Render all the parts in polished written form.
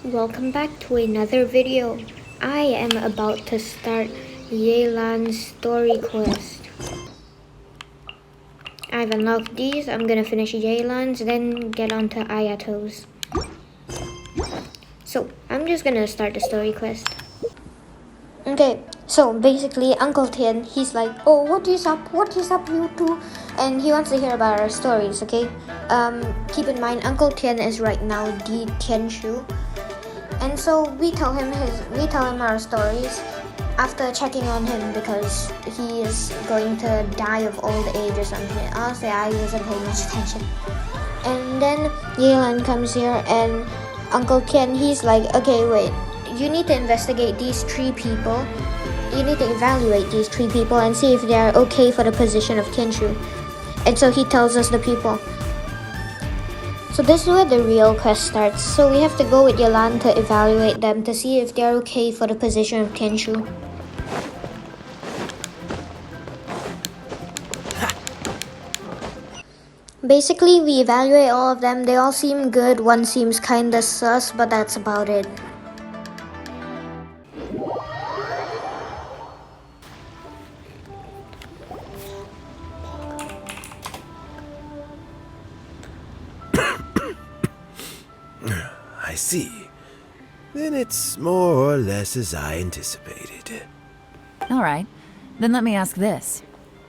Welcome back to another video. I am about to start Yelan's story quest. I've unlocked these. I'm gonna finish Yelan's, then get on to Ayato's. So, I'm just gonna start the story quest. Okay, so basically Uncle Tian, he's like, oh, what is up you two? And he wants to hear about our stories, okay? Keep in mind, Uncle Tian is right now the Tianqiu. And so we tell him our stories after checking on him because he is going to die of old age or something. Honestly, I wasn't paying much attention. And then Yelan comes here and Uncle Tian, he's like, okay, wait, you need to investigate these three people. You need to evaluate these three people and see if they are okay for the position of Tianqiu. And so he tells us the people. So this is where the real quest starts. So we have to go with Yelan to evaluate them to see if they're okay for the position of Tianqiu. Basically, we evaluate all of them. They all seem good. One seems kinda sus, but that's about it. I see. Then it's more or less as I anticipated. All right. Then let me ask this.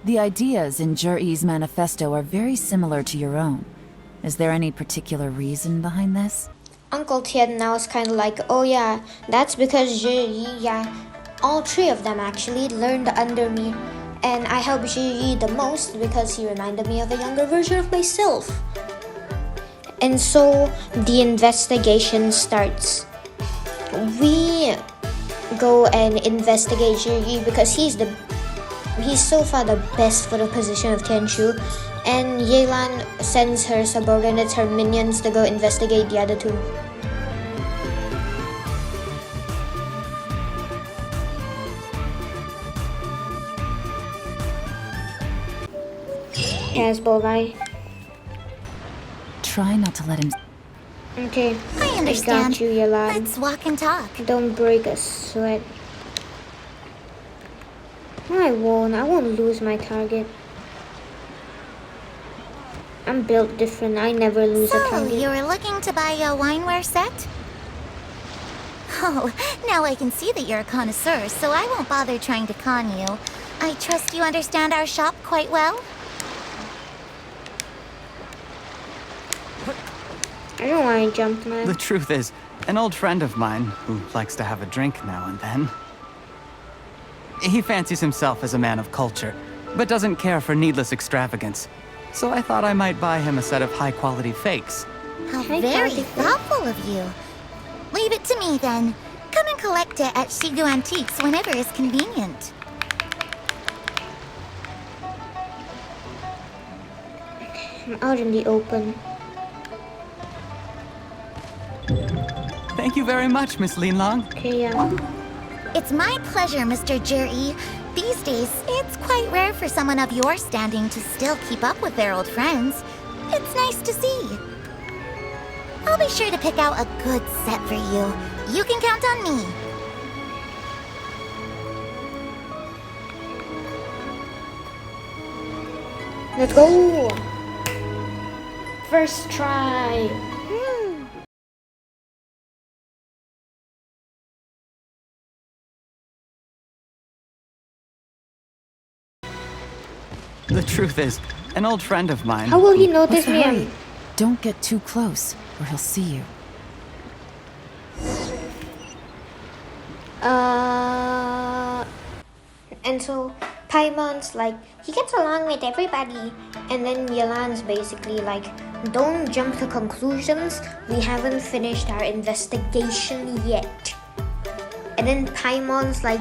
The ideas in Zhiyi's manifesto are very similar to your own. Is there any particular reason behind this? Uncle Tian now is kind of like, oh yeah, that's because Zhiyi, yeah, all three of them actually learned under me. And I helped Zhiyi the most because he reminded me of a younger version of myself. And so the investigation starts. We go and investigate Zhiyi because he's so far the best for the position of Tianqiu. And Yelan sends her subordinates, her minions, to go investigate the other two. Yes, Bolai. Try not to let him... Okay, I understand. got you, Yelan. Let's walk and talk. Don't break a sweat. No, I won't lose my target. I'm built different. I never lose a So, target. you were looking to buy a wineware set? Oh, now I can see that you're a connoisseur, so I won't bother trying to con you. I trust you understand our shop quite well? I don't want to jump, man. The truth is, an old friend of mine, who likes to have a drink now and then, he fancies himself as a man of culture, but doesn't care for needless extravagance. So I thought I might buy him a set of high-quality fakes. How High very quality. thoughtful of you. Leave it to me, then. Come and collect it at Shigu Antiques whenever is convenient. I'm out in the open. Thank you very much, Miss Linlong. Okay, yeah. It's my pleasure, Mr. Zhiyi. These days, it's quite rare for someone of your standing to still keep up with their old friends. It's nice to see. I'll be sure to pick out a good set for you. You can count on me. Let's go! First try! The truth is, an old friend of mine... How will he who- notice me? Hurry. Don't get too close, or he'll see you. And so Paimon's like, he gets along with everybody. And then Yelan's basically like, don't jump to conclusions. We haven't finished our investigation yet. And then Paimon's like,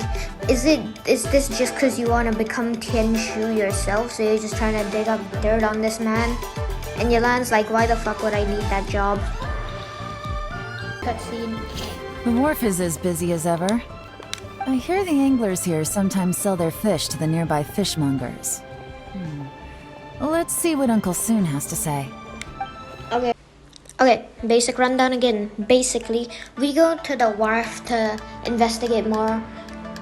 is this just because you want to become Tianqiu yourself? So you're just trying to dig up dirt on this man? And Yelan's like, why the fuck would I need that job? Cutscene. The wharf is as busy as ever. I hear the anglers here sometimes sell their fish to the nearby fishmongers. Let's see what Uncle Soon has to say. Okay. Okay, basic rundown again. Basically, we go to the wharf to investigate more,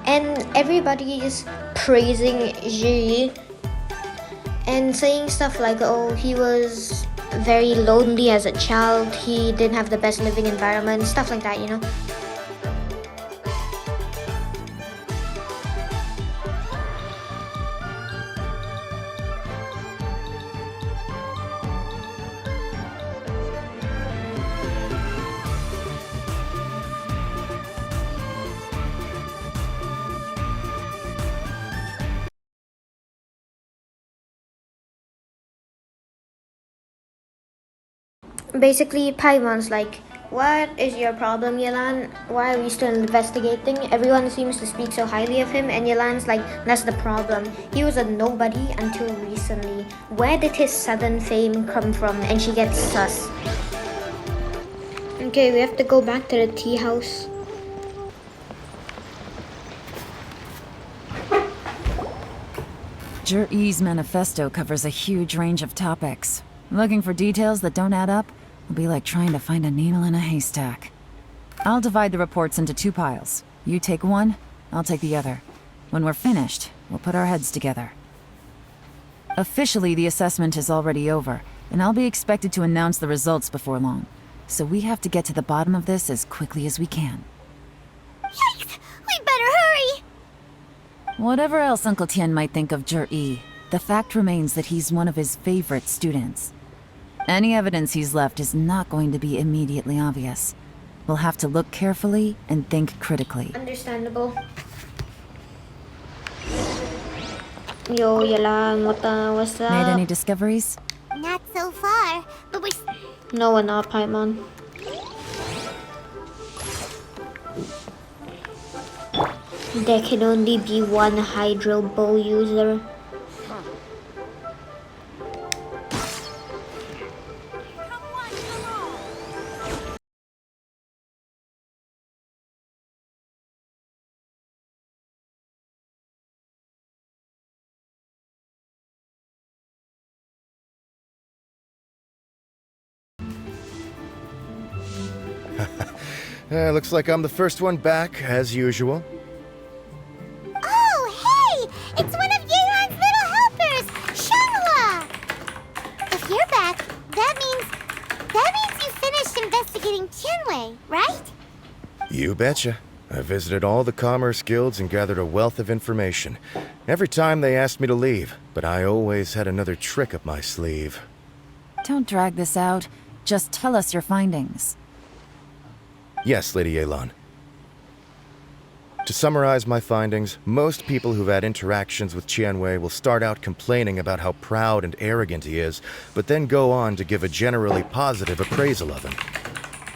and everybody is praising Ji and saying stuff like, oh, he was very lonely as a child, he didn't have the best living environment, stuff like that, you know. Basically, Paimon's like, what is your problem, Yelan? Why are we still investigating? Everyone seems to speak so highly of him, and Yelan's like, that's the problem. He was a nobody until recently. Where did his sudden fame come from? And she gets sus. Okay, we have to go back to the tea house. Jur-E's manifesto covers a huge range of topics. Looking for details that don't add up will be like trying to find a needle in a haystack. I'll divide the reports into 2 piles. You take one, I'll take the other. When we're finished, we'll put our heads together. Officially, the assessment is already over, and I'll be expected to announce the results before long. So we have to get to the bottom of this as quickly as we can. Yikes! We better hurry! Whatever else Uncle Tian might think of Jur-E, the fact remains that he's one of his favorite students. Any evidence he's left is not going to be immediately obvious. We'll have to look carefully and think critically. Understandable. Yo, Yelan, what's up? Made any discoveries? Not so far, but we're... No, we're not, Paimon. There can only be one Hydro Bow user. Looks like I'm the first one back, as usual. Oh, hey! It's one of Yeon's little helpers, Shanghua! If you're back, that means you finished investigating Tianwei, right? You betcha. I visited all the commerce guilds and gathered a wealth of information. Every time they asked me to leave, but I always had another trick up my sleeve. Don't drag this out. Just tell us your findings. Yes, Lady Yelan. To summarize my findings, most people who've had interactions with Tianwei will start out complaining about how proud and arrogant he is, but then go on to give a generally positive appraisal of him.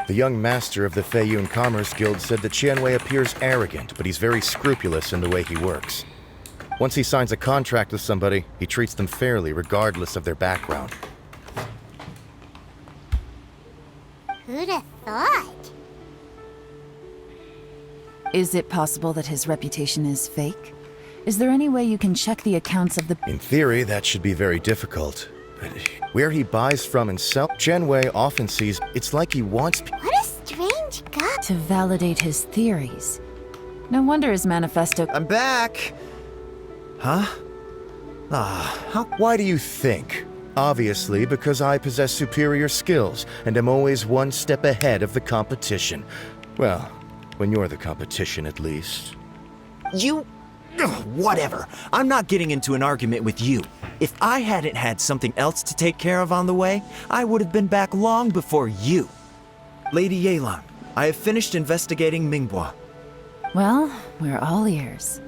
The young master of the Feiyun Commerce Guild said that Tianwei appears arrogant, but he's very scrupulous in the way he works. Once he signs a contract with somebody, he treats them fairly regardless of their background. Who'd have thought? Is it possible that his reputation is fake? Is there any way you can check the accounts of the... In theory, that should be very difficult. But where he buys from and sells, Tianwei often sees it's like he wants... What a strange guy. to validate his theories. No wonder his manifesto... I'm back! Huh? Why do you think? Obviously, because I possess superior skills and am always one step ahead of the competition. Well, when you're the competition, at least. You... Ugh, whatever. I'm not getting into an argument with you. If I hadn't had something else to take care of on the way, I would have been back long before you. Lady Yelan, I have finished investigating Mingbua. Well, we're all ears.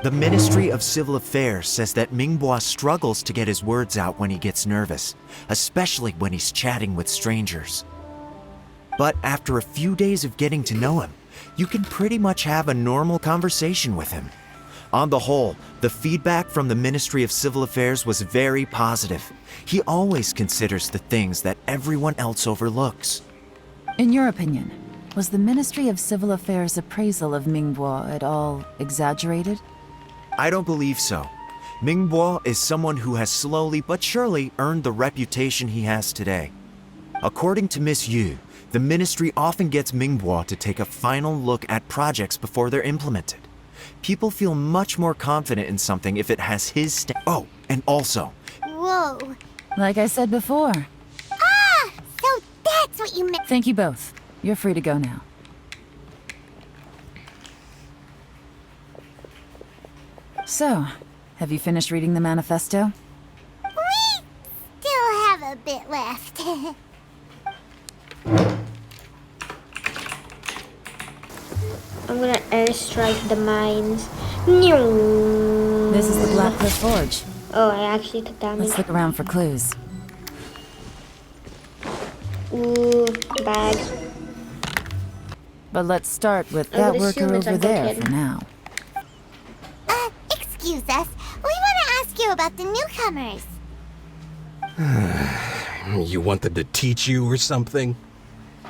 The Ministry of Civil Affairs says that Mingbua struggles to get his words out when he gets nervous, especially when he's chatting with strangers. But after a few days of getting to know him, you can pretty much have a normal conversation with him. On the whole, the feedback from the Ministry of Civil Affairs was very positive. He always considers the things that everyone else overlooks. In your opinion, was the Ministry of Civil Affairs' appraisal of Mingbua at all exaggerated? I don't believe so. Mingbua is someone who has slowly but surely earned the reputation he has today. According to Miss Yu, the ministry often gets Mingboa to take a final look at projects before they're implemented. People feel much more confident in something if it has his Oh, and also, Whoa. Like I said before, Ah! So that's what you meant. thank you both. You're free to go now. So, have you finished reading the manifesto? We still have a bit left. I'm gonna airstrike the mines. No. This is the Black Cliff Forge. Oh, I actually took damage. Let's look around for clues. Ooh, bag. But let's start with I that would worker assume it's over Uncle there Ken. for now. Excuse us. We want to ask you about the newcomers. You want them to teach you or something?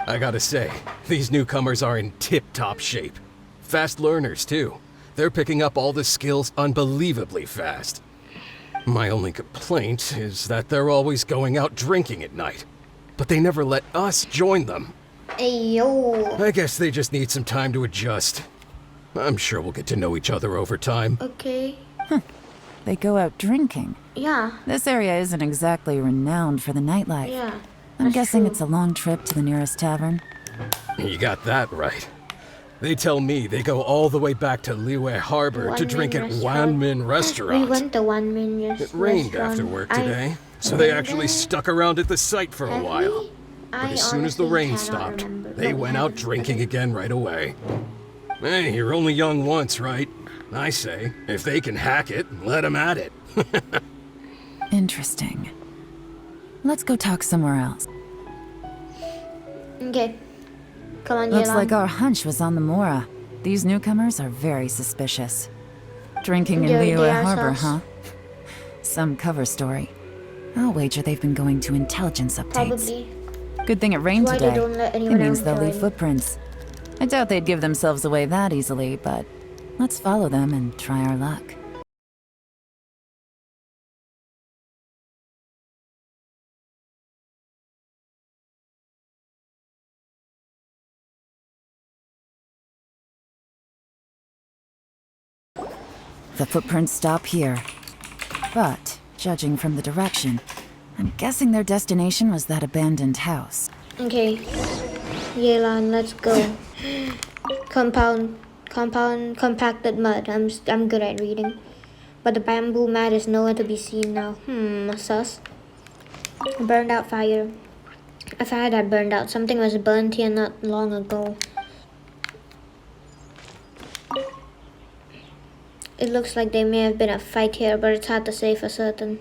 I gotta say, these newcomers are in tip-top shape. Fast learners, too. They're picking up all the skills unbelievably fast. My only complaint is that they're always going out drinking at night. But they never let us join them. Ayo. I guess they just need some time to adjust. I'm sure we'll get to know each other over time. Okay. They go out drinking. Yeah. This area isn't exactly renowned for the nightlife. Yeah. I'm that's guessing true. it's a long trip to the nearest tavern. You got that right. They tell me they go all the way back to Liyue Harbor to drink at Wanmin Restaurant. We went to Wanmin It rained after work today, so they actually stuck around at the site for a while. But as soon as the rain stopped, they went out drinking again right away. Hey, you're only young once, right? I say, if they can hack it, let them at it. Interesting. Let's go talk somewhere else. Okay. Come on, Looks Yelan. like our hunch was on the Mora. These newcomers are very suspicious. Drinking in They Liyue are Harbor, sus. huh? Some cover story. I'll wager they've been going to intelligence updates. Probably. Good thing it rained That's why they today. don't let It anyone means else they'll leave join. footprints. I doubt they'd give themselves away that easily, but let's follow them and try our luck. The footprints stop here. But, judging from the direction, I'm guessing their destination was that abandoned house. Okay. Yelan, let's go. Compacted mud. I'm good at reading. But the bamboo mat is nowhere to be seen now. Sus. Burned out fire. A fire that burned out. Something was burnt here not long ago. It looks like there may have been a fight here, but it's hard to say for certain.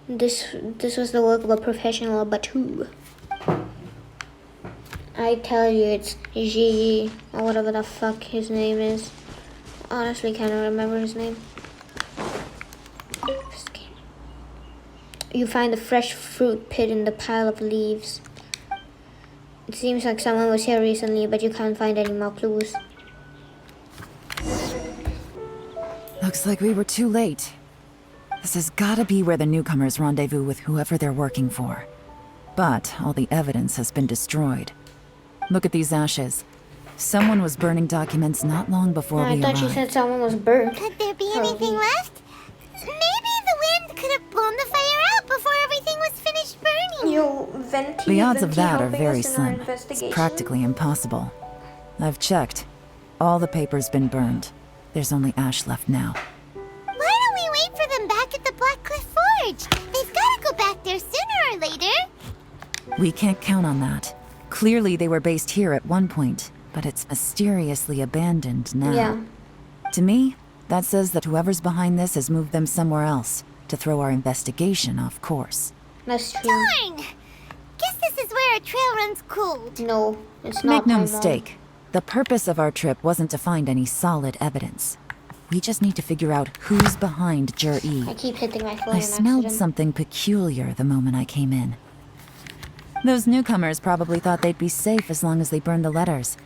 This was the work of a professional, but who? I tell you, it's Gigi, or whatever the fuck his name is. Honestly, can't remember his name. You find a fresh fruit pit in the pile of leaves. It seems like someone was here recently, but you can't find any more clues. Looks like we were too late. This has gotta be where the newcomers rendezvous with whoever they're working for. But all the evidence has been destroyed. Look at these ashes. Someone was burning documents not long before I we thought arrived. she said someone was burnt. Could there be Probably. anything left? Maybe the wind could have blown the fire out before everything was finished burning. Yo, Venti. The odds of Venti that are helping very us in our slim. It's investigation? practically impossible. I've checked. All the paper's been burned. There's only ash left now. Why don't we wait for them back at the Black Cliff Forge? They've got to go back there sooner or later. We can't count on that. Clearly they were based here at one point, but it's mysteriously abandoned now. Yeah. To me, that says that whoever's behind this has moved them somewhere else to throw our investigation off course. That's true. Darn! Guess this is where our trail runs cold. No, it's Make not. no my mistake. The purpose of our trip wasn't to find any solid evidence. We just need to figure out who's behind Jur-E. Mom. I keep hitting my phone I on smelled accident. something peculiar the moment I came in. Those newcomers probably thought they'd be safe as long as they burned the letters.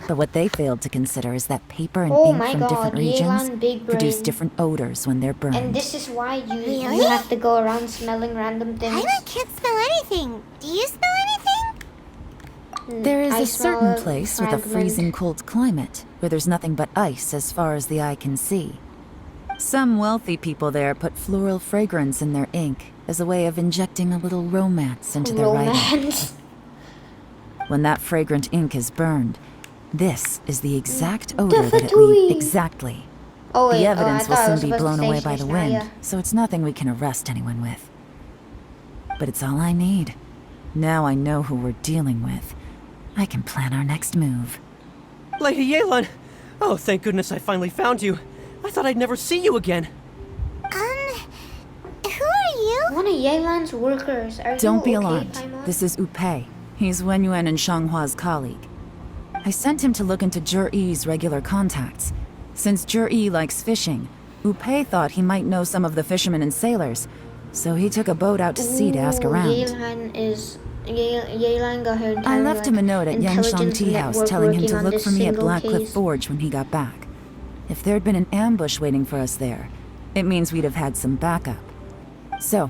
But what they failed to consider is that paper and Oh ink my from god, different regions Yelan big produce brain. different odors when they're burned. And this is why you Really? have to go around smelling random things. Paimon can't smell anything. Do you smell anything? There is I a smell certain place with a fragment. freezing cold climate where there's nothing but ice as far as the eye can see. Some wealthy people there put floral fragrance in their ink as a way of injecting a little romance into their writing. Romance. When that fragrant ink is burned, this is the exact odor that it leaves. Ratatouille. Exactly. Oh wait, The I evidence will thought I was soon be supposed to blown say away by the wind, Snezhnaya. so it's nothing we can arrest anyone with. But it's all I need. Now I know who we're dealing with. I can plan our next move. Lady Yelan! Oh, thank goodness I finally found you. I thought I'd never see you again. Who are you? One of Yelan's workers. Are Don't you be okay, alarmed. Paimon? This is Upei. He's Wenyuan and Shanghua's colleague. I sent him to look into Zhiyi's regular contacts. Since Zhiyi likes fishing, Upei thought he might know some of the fishermen and sailors, so he took a boat out to sea to ask Ooh, around. Yelan got her entire, I left him a note at Yanshang intelligence Tea House network telling him working to on look this for me at single Blackcliff case. Forge when he got back. If there'd been an ambush waiting for us there, it means we'd have had some backup. So,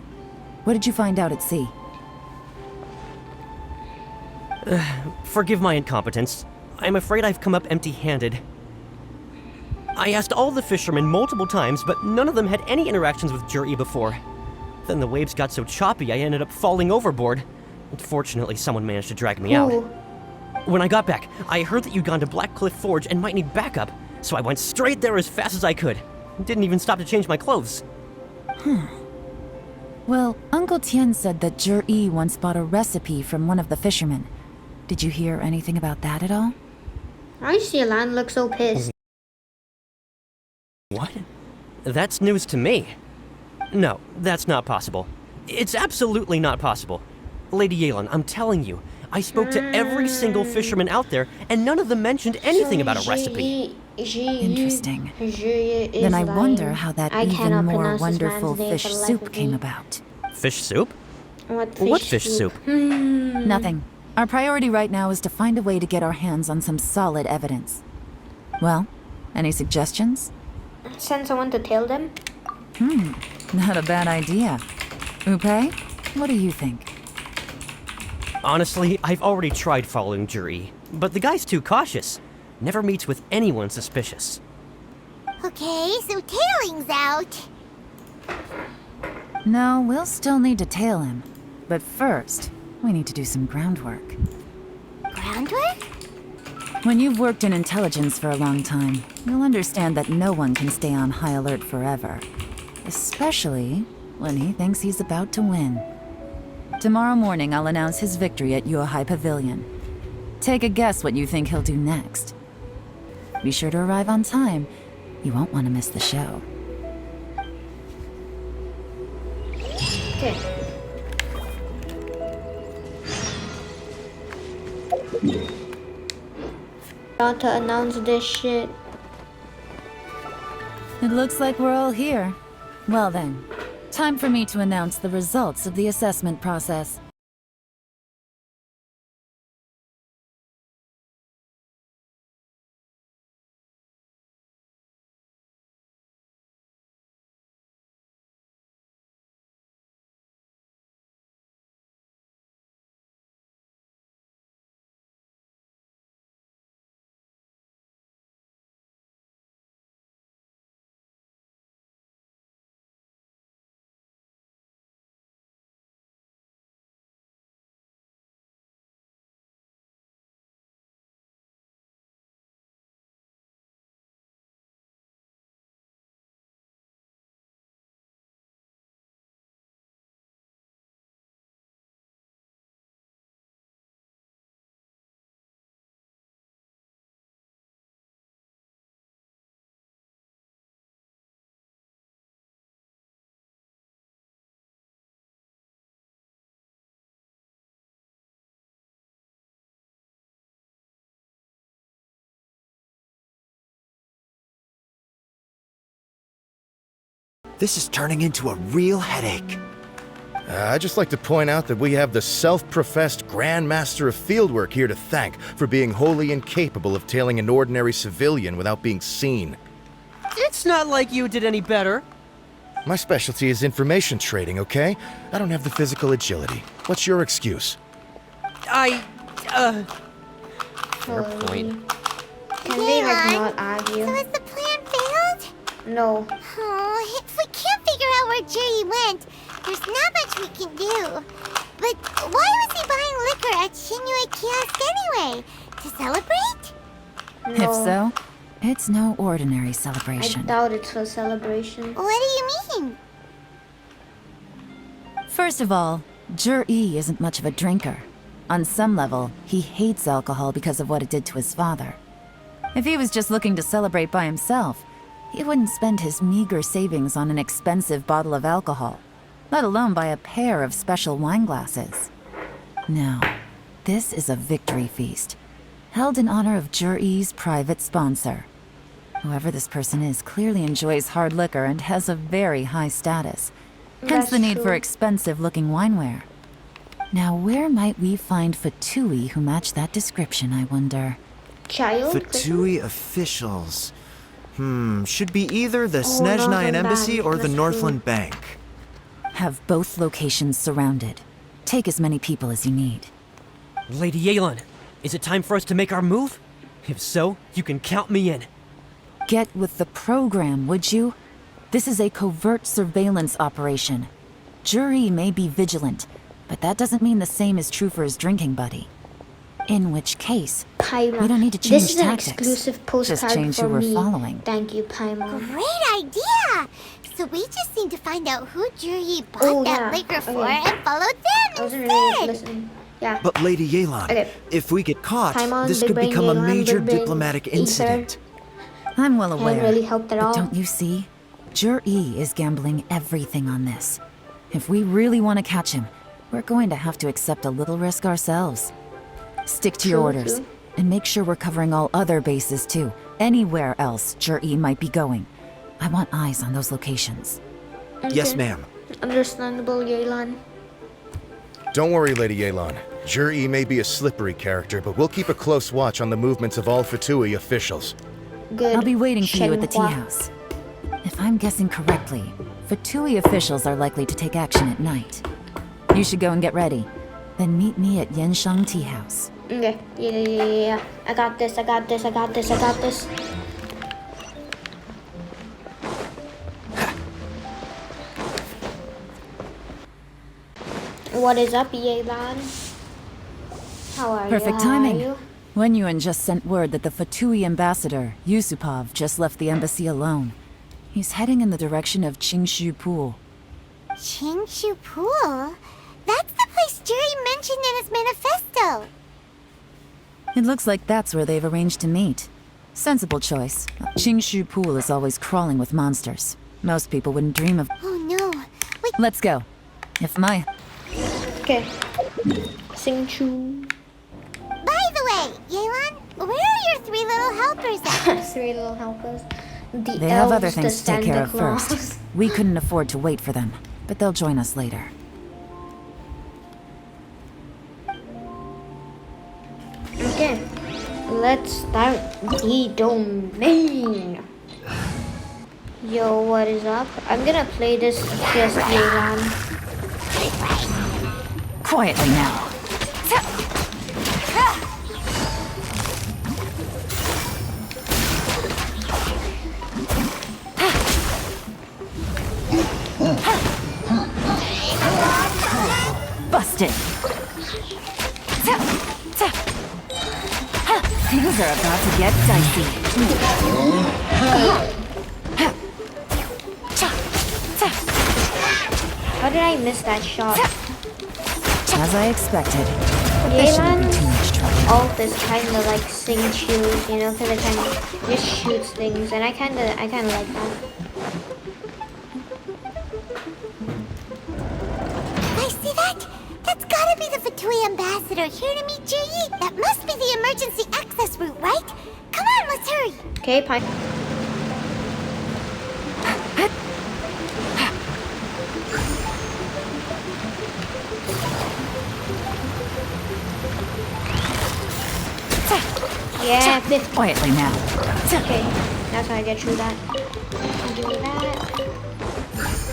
what did you find out at sea? Forgive my incompetence. I'm afraid I've come up empty-handed. I asked all the fishermen multiple times, but none of them had any interactions with Zhiyi before. Then the waves got so choppy I ended up falling overboard. Fortunately, someone managed to drag me out. Ooh. When I got back, I heard that you'd gone to Blackcliff Forge and might need backup, so I went straight there as fast as I could. Didn't even stop to change my clothes. Well, Uncle Tian said that Zhiyi once bought a recipe from one of the fishermen. Did you hear anything about that at all? Why does Yelan look so pissed? What? That's news to me. No, that's not possible. It's absolutely not possible. Lady Yelan, I'm telling you, I spoke to every single fisherman out there, and none of them mentioned anything about a recipe. Interesting. Zhiyi is Then I lying. wonder how that I even cannot more pronounce this wonderful man's name fish for the life soup of came me. about. Fish soup? What fish soup? Nothing. Our priority right now is to find a way to get our hands on some solid evidence. Well, any suggestions? Send someone to tail them? Not a bad idea. Upei, what do you think? Honestly, I've already tried following Zhiyi, but the guy's too cautious. Never meets with anyone suspicious. Okay, so tailing's out. No, we'll still need to tail him. But first, we need to do some groundwork. Groundwork? When you've worked in intelligence for a long time, you'll understand that no one can stay on high alert forever. Especially when he thinks he's about to win. Tomorrow morning, I'll announce his victory at Yuehai Pavilion. Take a guess what you think he'll do next. Be sure to arrive on time. You won't want to miss the show. Okay. About to announce this shit. It looks like we're all here. Well then, time for me to announce the results of the assessment process. This is turning into a real headache. I'd just like to point out that we have the self-professed Grand Master of Fieldwork here to thank for being wholly incapable of tailing an ordinary civilian without being seen. It's not like you did any better. My specialty is information trading, okay? I don't have the physical agility. What's your excuse? Fair Holy. point. Can they like Yelan, not argue? So has the plan failed? No. Oh, if we can't figure out where Jerry went, there's not much we can do. But why was he buying liquor at Xinyue Kiosk anyway? To celebrate? No. If so, it's no ordinary I celebration. doubt it's for celebration. What do you mean? First of all, Zhi isn't much of a drinker. On some level, he hates alcohol because of what it did to his father. If he was just looking to celebrate by himself, he wouldn't spend his meager savings on an expensive bottle of alcohol, let alone buy a pair of special wine glasses. No, this is a victory feast, held in honor of Zhi's private sponsor. Whoever this person is clearly enjoys hard liquor and has a very high status, hence That's the need for true. expensive-looking wineware. Now, where might we find Fatui who match that description, I wonder? Child? Fatui officials. Should be either the Oh, Snezhnayan Northland Embassy Bank, or the that's Northland Bank. Have both locations surrounded. Take as many people as you need. Lady Yelan, is it time for us to make our move? If so, you can count me in. Get with the program, would you? This is a covert surveillance operation. Zhi may be vigilant, but that doesn't mean the same is true for his drinking buddy. In which case, Paimon. we don't need to change This is an tactics. exclusive postcard Just change for who we're me. following. Thank you, Paimon. Great idea! So we just need to find out who Jerry bought Oh, that yeah. liquor for Okay. and follow I them wasn't really instead! listening. Yeah. But Lady Yelan, Okay. if we get caught, Paimon, this Big could Brain become a Yelan, major Big Brain diplomatic Ether. incident. I'm well Can't aware. really help at but all. don't you see? Zhi is gambling everything on this. If we really want to catch him, we're going to have to accept a little risk ourselves. Stick to your True, orders, true. and make sure we're covering all other bases too. Anywhere else Zhi might be going. I want eyes on those locations. Yes, Okay. ma'am. Understandable, Yelan. Don't worry, Lady Yelan. Zhi may be a slippery character, but we'll keep a close watch on the movements of all Fatui officials. Good. I'll be waiting for you at the tea Shenhua. house. If I'm guessing correctly, Fatui officials are likely to take action at night. You should go and get ready. Then meet me at Yansheng Tea House. Okay. Yeah. I got this. What is up, Yelan? How are you? Perfect How are timing. you? Wen Yuan just sent word that the Fatui ambassador, Yusupov, just left the embassy alone. He's heading in the direction of Tianqiu Pool. Tianqiu Pool? That's the place Jerry mentioned in his manifesto! It looks like that's where they've arranged to meet. Sensible choice. Tianqiu Pool is always crawling with monsters. Most people wouldn't dream of... Oh no, wait, Let's go. If my... Okay. Sing Chu. by the way, Yelan, where are your three little helpers at? Three little helpers. The They have other elves, the things to take care of Santa first. Claus. We couldn't afford to wait for them, but they'll join us later. Okay. Let's start the domain. Yo, what is up? I'm gonna play this just Yelan. Quietly now. Busted. Things are about to get dicey. How did I miss that shot? As I expected. This shouldn't be too much trouble. Alt is kind of like Sing Chu's, you know, because it kind of just shoots things, and I kind of like that. I see that? That's gotta be the Fatui ambassador here to meet Jerry. That must be the emergency access route, right? Come on, let's hurry. Okay, fine. Yeah, 50. Quietly now. Okay, that's how I get through that. Give me that.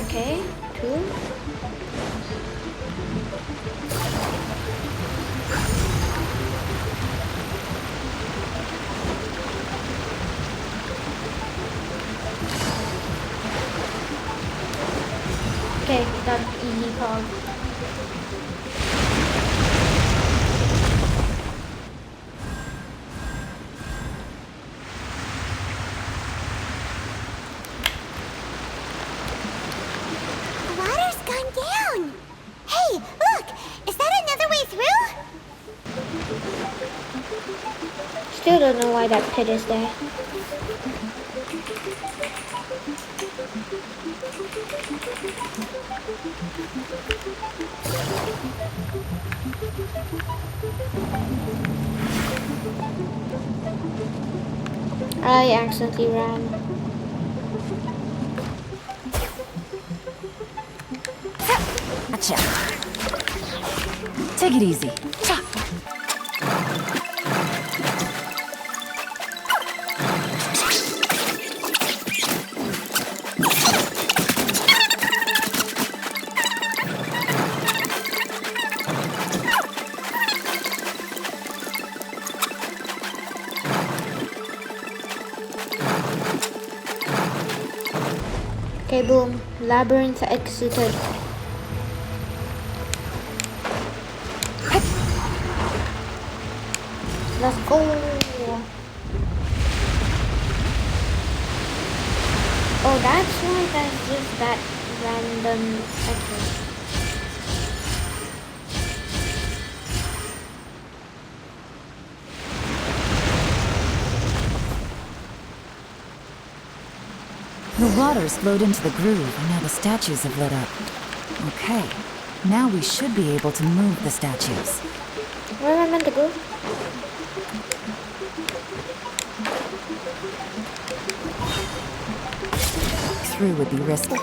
Okay, 2. Okay, done. Easy call. The water's gone down. Hey, look! Is that another way through? Still don't know why that pit is there. I accidentally ran. Gotcha. Take it easy. Okay, boom. Labyrinth exited. Let's go. Oh, that's why that's just that random exit. The water's flowed into the groove, and now the statues have lit up. Okay, now we should be able to move the statues. Where am I meant to go? Through would be risky.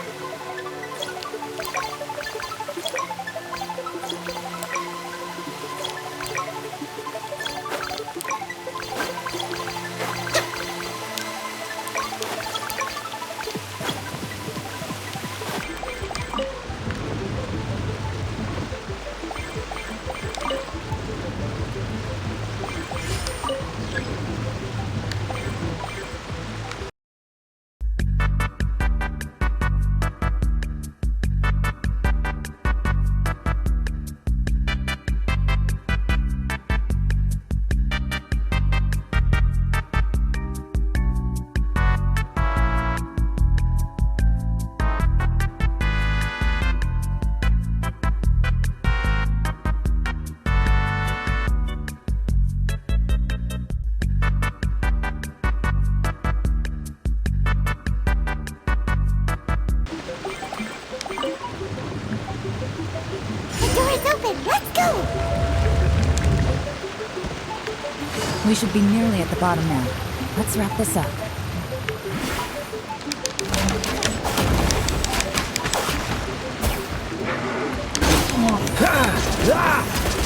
Let's go! We should be nearly at the bottom now. Let's wrap this up.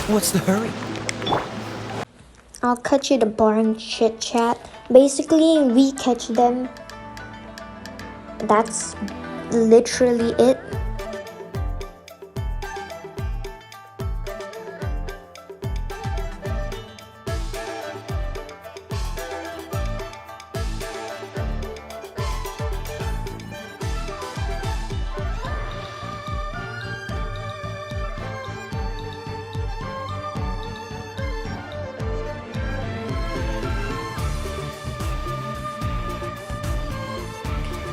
What's the hurry? I'll cut you the boring chit chat. Basically, we catch them. That's literally it.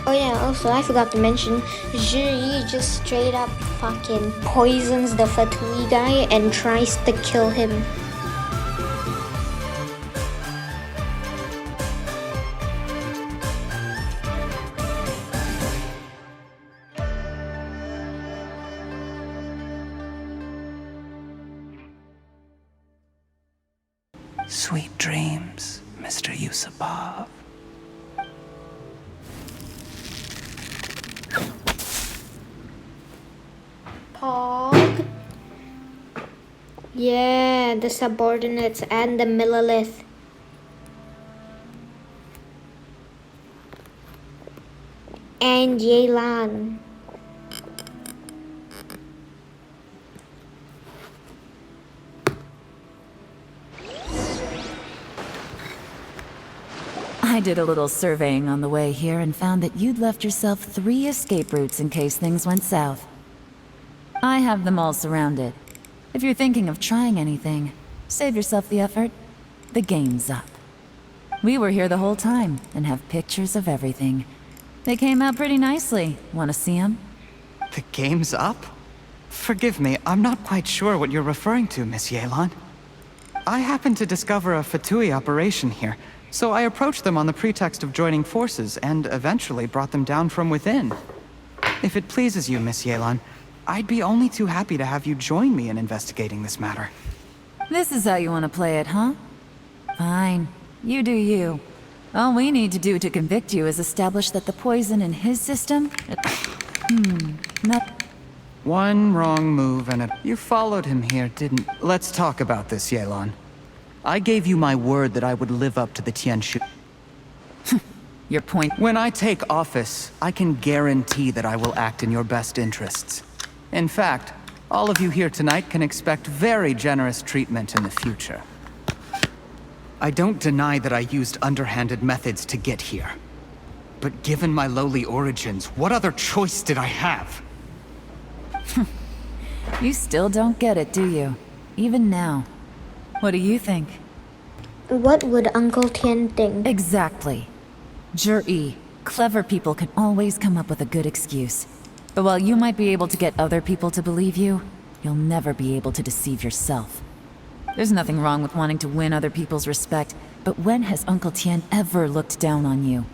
Oh yeah, also I forgot to mention, Zhi just straight up fucking poisons the Fatui guy and tries to kill him. Sweet dreams, Mr. Yusupov. Pog. Yeah, the subordinates and the millilith. and Yelan. I did a little surveying on the way here and found that you'd left yourself 3 escape routes in case things went south. I have them all surrounded. If you're thinking of trying anything, save yourself the effort. The game's up. We were here the whole time and have pictures of everything. They came out pretty nicely. Want to see them? The game's up? Forgive me, I'm not quite sure what you're referring to, Miss Yelan. I happened to discover a Fatui operation here, so I approached them on the pretext of joining forces and eventually brought them down from within. If it pleases you, Miss Yelan, I'd be only too happy to have you join me in investigating this matter. This is how you want to play it, huh? Fine. You do you. All we need to do to convict you is establish that the poison in his system... not... One wrong move and you followed him here, didn't... Let's talk about this, Yelan. I gave you my word that I would live up to the Tianqiu. Your point... When I take office, I can guarantee that I will act in your best interests. In fact, all of you here tonight can expect very generous treatment in the future. I don't deny that I used underhanded methods to get here. But given my lowly origins, what other choice did I have? You still don't get it, do you? Even now. What do you think? What would Uncle Tian think? Exactly. Jur-E, clever people can always come up with a good excuse. But while you might be able to get other people to believe you, you'll never be able to deceive yourself. There's nothing wrong with wanting to win other people's respect, but when has Uncle Tian ever looked down on you?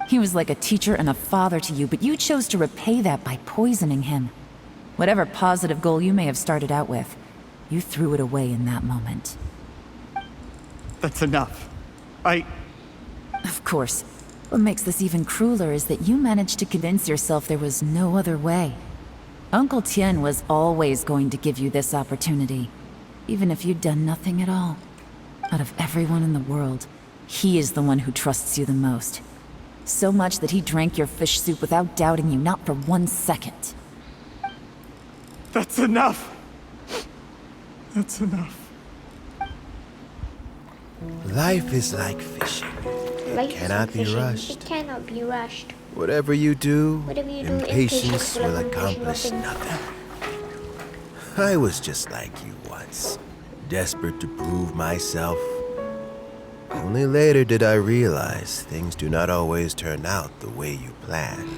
He was like a teacher and a father to you, but you chose to repay that by poisoning him. Whatever positive goal you may have started out with, you threw it away in that moment. That's enough. Of course. What makes this even crueler is that you managed to convince yourself there was no other way. Uncle Tian was always going to give you this opportunity, even if you'd done nothing at all. Out of everyone in the world, he is the one who trusts you the most. So much that he drank your fish soup without doubting you, not for 1 second. That's enough. That's enough. Life is like fishing. Life Cannot is be fishing. rushed. It cannot be rushed. Whatever you do, Whatever you do, impatience will accomplish accomplish nothing. I was just like you once, desperate to prove myself. Only later did I realize things do not always turn out the way you plan,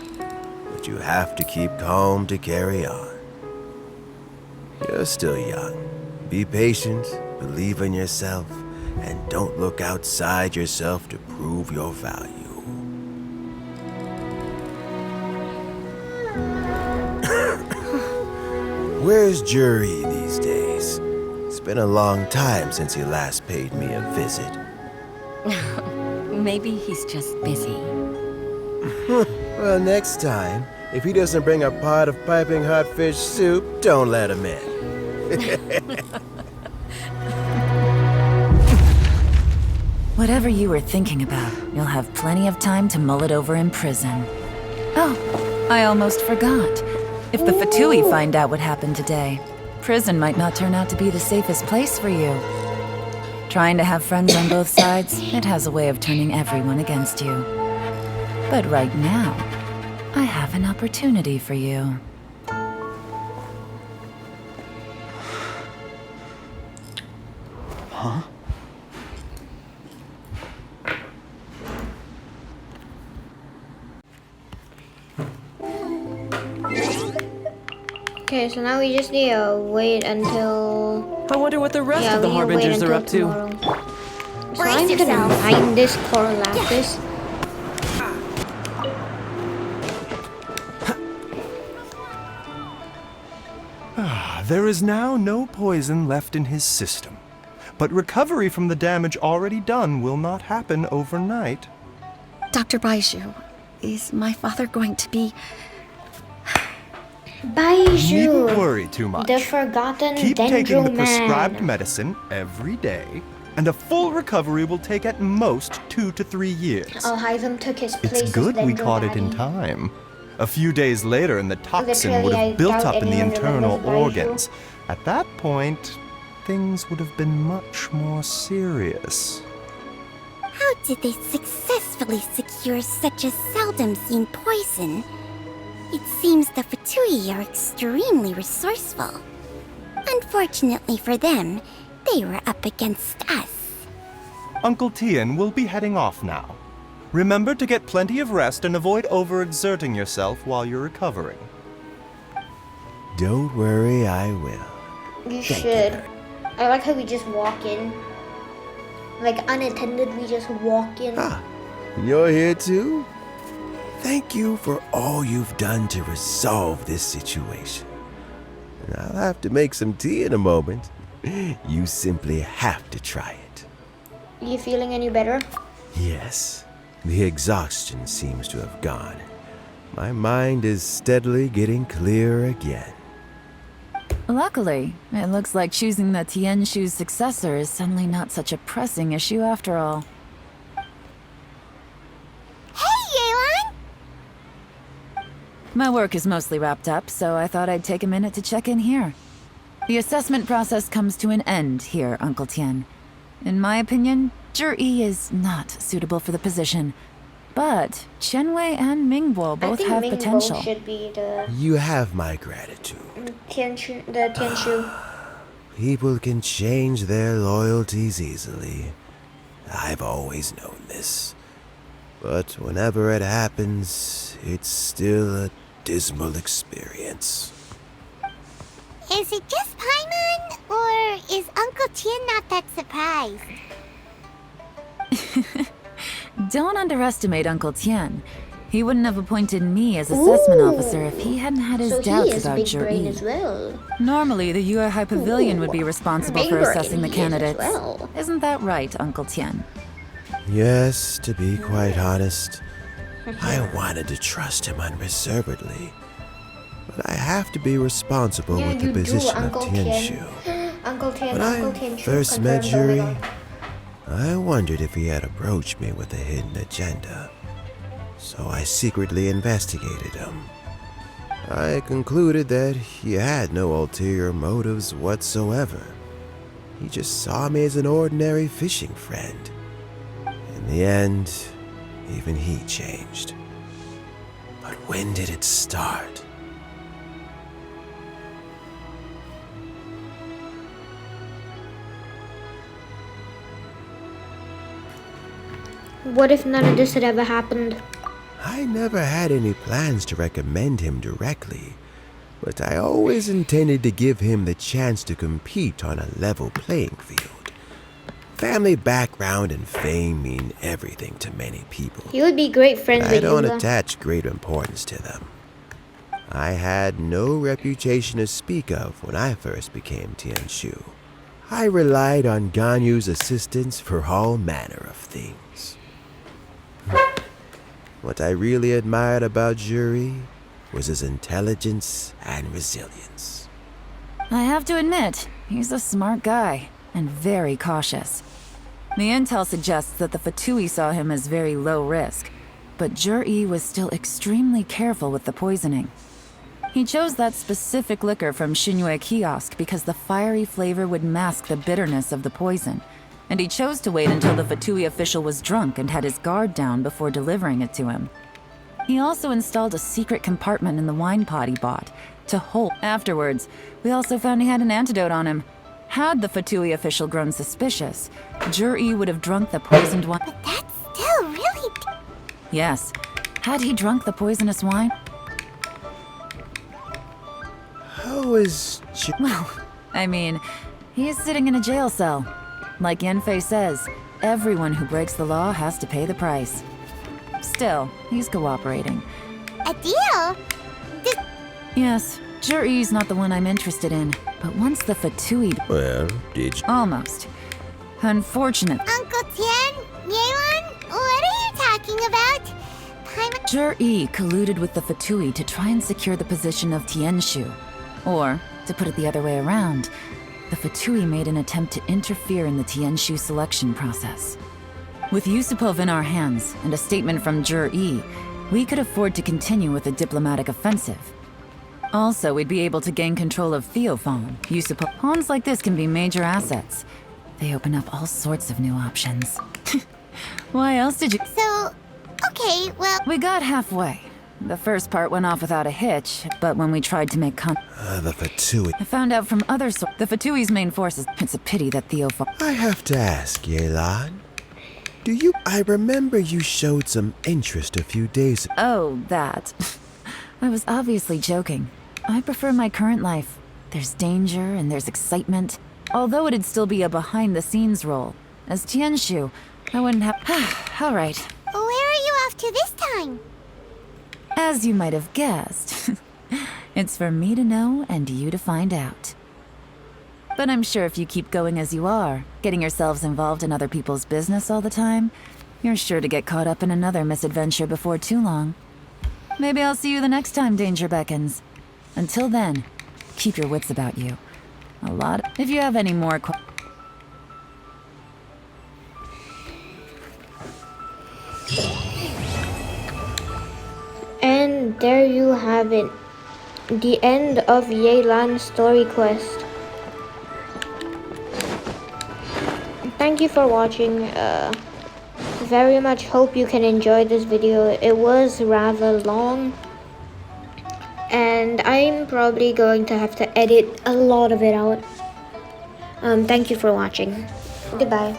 but you have to keep calm to carry on. You're still young. Be patient, believe in yourself, and don't look outside yourself to prove your value. Where's Jur-E these days? It's been a long time since he last paid me a visit. Maybe he's just busy. Well, next time, if he doesn't bring a pot of piping hot fish soup, don't let him in. Whatever you were thinking about, you'll have plenty of time to mull it over in prison. Oh, I almost forgot. If the Fatui find out what happened today, prison might not turn out to be the safest place for you. Trying to have friends on both sides, it has a way of turning everyone against you. But right now, I have an opportunity for you. Huh? Okay, so now we just need to wait until... I wonder what the rest yeah, of the we need to wait Harbingers are until up to. tomorrow. So Brace I'm gonna yourself. mine this coral lapis. There is now no poison left in his system, but recovery from the damage already done will not happen overnight. Dr. Baiju, is my father going to be... Needn't Baiju, worry too much. the forgotten Keep taking the Dendro prescribed man. medicine every day, and a full recovery will take at most 2 to 3 years. Oh, Hytham took his place. It's good we caught it in time. A few days later, and the toxin would have built up in the internal organs. At that point, things would have been much more serious. How did they successfully secure such a seldom-seen poison? It seems the Fatui are extremely resourceful. Unfortunately for them, they were up against us. Uncle Tian will be heading off now. Remember to get plenty of rest and avoid overexerting yourself while you're recovering. Don't worry, I will. You should. I like how we just walk in. Like unattended, we just walk in. Ah, you're here too? Thank you for all you've done to resolve this situation. And I'll have to make some tea in a moment. You simply have to try it. You feeling any better? Yes, the exhaustion seems to have gone. My mind is steadily getting clearer again. Luckily, it looks like choosing the Tianqiu's successor is suddenly not such a pressing issue after all. Hey, Yelan! My work is mostly wrapped up, so I thought I'd take a minute to check in here. The assessment process comes to an end here, Uncle Tian. In my opinion, Zhi is not suitable for the position. But Qianwei and Mingbo both have potential. Mingbo should be the... You have my gratitude. Tianqiu. People can change their loyalties easily. I've always known this. But whenever it happens, it's still a dismal experience. Is it just Paimon, or is Uncle Tian not that surprised? Don't underestimate Uncle Tian. He wouldn't have appointed me as assessment officer if he hadn't had his doubts about Zhi. As well. Normally, the Yue High Pavilion would be responsible for assessing the candidates. Well. Isn't that right, Uncle Tian? Yes, to be quite honest, I wanted to trust him unreservedly. But I have to be responsible with the position of Tianqiu. When I first met Zhi, I wondered if he had approached me with a hidden agenda. So I secretly investigated him. I concluded that he had no ulterior motives whatsoever. He just saw me as an ordinary fishing friend. In the end, even he changed. But when did it start? What if none of this had ever happened? I never had any plans to recommend him directly, but I always intended to give him the chance to compete on a level playing field. Family background and fame mean everything to many people. He would be great friends with you. I don't attach great importance to them. I had no reputation to speak of when I first became Tianqiu. I relied on Ganyu's assistance for all manner of things. What I really admired about Zhi was his intelligence and resilience. I have to admit, he's a smart guy, and very cautious. The intel suggests that the Fatui saw him as very low risk, but Zhi was still extremely careful with the poisoning. He chose that specific liquor from Xinyue kiosk because the fiery flavor would mask the bitterness of the poison, and he chose to wait until the Fatui official was drunk and had his guard down before delivering it to him. He also installed a secret compartment in the wine pot he bought to hold. Afterwards, we also found he had an antidote on him. Had the Fatui official grown suspicious, Zhi would have drunk the poisoned wine. But that's still really... Yes. Had he drunk the poisonous wine? How is Well, I mean, he's sitting in a jail cell. Like Yanfei says, everyone who breaks the law has to pay the price. Still, he's cooperating. A deal? Yes, Zhi's not the one I'm interested in, but once the Fatui... Well, did you... Almost. Unfortunate. Uncle Tian? Yelan? What are you talking about? Zhi colluded with the Fatui to try and secure the position of Tianqiu. Or, to put it the other way around, the Fatui made an attempt to interfere in the Tianqiu selection process. With Yusupov in our hands and a statement from Jur-E, we could afford to continue with a diplomatic offensive. Also, we'd be able to gain control of Theophan. Yusupov pawns like this can be major assets. They open up all sorts of new options. Why else did you— So, okay, well— We got halfway. The first part went off without a hitch, but when we tried to make The Fatui. I found out from other sources the Fatui's main forces. It's a pity that Theophan— I have to ask, Yelan. I remember you showed some interest a few days ago. Oh, that. I was obviously joking. I prefer my current life. There's danger and there's excitement. Although it'd still be a behind-the-scenes role. As Tianqiu, I wouldn't have— All right. Where are you off to this time? As you might have guessed. It's for me to know and you to find out. But I'm sure if you keep going as you are, getting yourselves involved in other people's business all the time, you're sure to get caught up in another misadventure before too long. Maybe I'll see you the next time danger beckons. Until then, keep your wits about you. If you have any more And there you have it. The end of Yelan's story quest. Thank you for watching. Very much hope you can enjoy this video. It was rather long, and I'm probably going to have to edit a lot of it out. Thank you for watching. Goodbye.